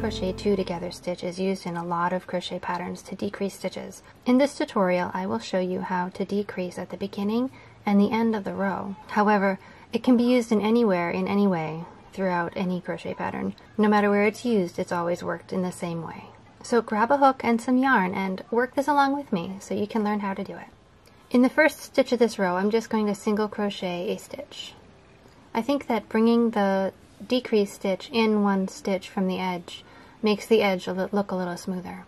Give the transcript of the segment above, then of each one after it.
crochet 2 together stitch is used in a lot of crochet patterns to decrease stitches. In this tutorial, I will show you how to decrease at the beginning and the end of the row. However, it can be used in anywhere, in any way, throughout any crochet pattern. No matter where it's used, it's always worked in the same way. So grab a hook and some yarn and work this along with me so you can learn how to do it. In the first stitch of this row, I'm just going to single crochet a stitch. I think that bringing the decrease stitch in one stitch from the edge makes the edge look a little smoother.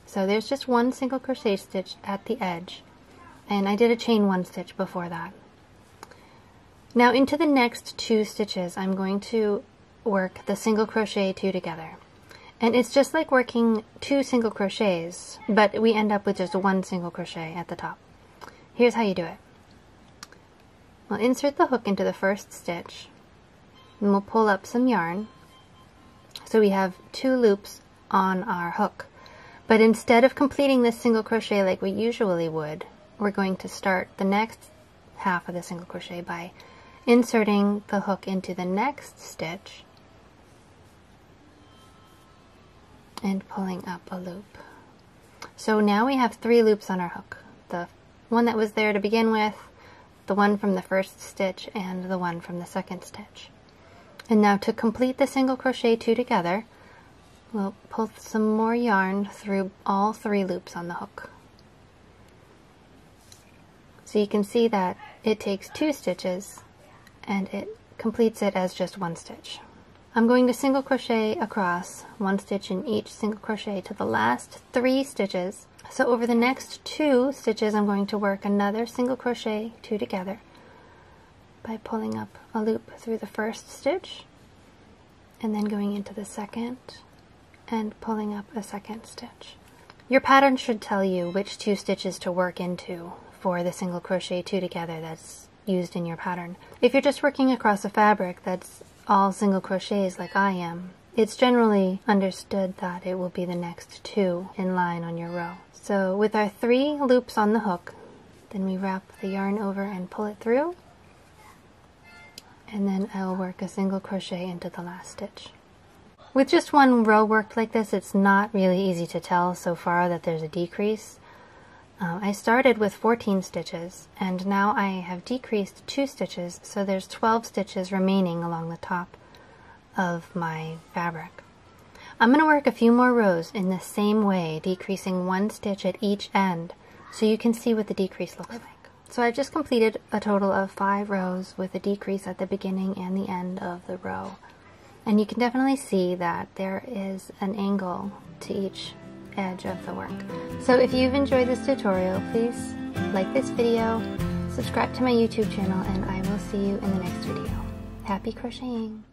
So there's just one single crochet stitch at the edge, and I did a chain 1 stitch before that. Now into the next 2 stitches I'm going to work the single crochet 2 together. And it's just like working 2 single crochets, but we end up with just 1 single crochet at the top. Here's how you do it. We'll insert the hook into the first stitch, and we'll pull up some yarn. So we have 2 loops on our hook. But instead of completing this single crochet like we usually would, we're going to start the next half of the single crochet by inserting the hook into the next stitch and pulling up a loop. So now we have 3 loops on our hook. The one that was there to begin with, the one from the first stitch, and the one from the second stitch. And now to complete the single crochet 2 together, we'll pull some more yarn through all 3 loops on the hook. So you can see that it takes 2 stitches and it completes it as just 1 stitch. I'm going to single crochet across 1 stitch in each single crochet to the last 3 stitches. So over the next 2 stitches I'm going to work another single crochet 2 together by pulling up a loop through the first stitch and then going into the second and pulling up a second stitch. Your pattern should tell you which 2 stitches to work into for the single crochet 2 together that's used in your pattern. If you're just working across a fabric that's all single crochets like I am, it's generally understood that it will be the next 2 in line on your row. So with our 3 loops on the hook, then we wrap the yarn over and pull it through, and then I will work a single crochet into the last stitch. With just 1 row worked like this, it's not really easy to tell so far that there's a decrease. I started with 14 stitches, and now I have decreased 2 stitches, so there's 12 stitches remaining along the top of my fabric. I'm going to work a few more rows in the same way, decreasing 1 stitch at each end, so you can see what the decrease looks like. So I've just completed a total of 5 rows with a decrease at the beginning and the end of the row. And you can definitely see that there is an angle to each edge of the work. So if you've enjoyed this tutorial, please like this video, subscribe to my YouTube channel, and I will see you in the next video. Happy crocheting!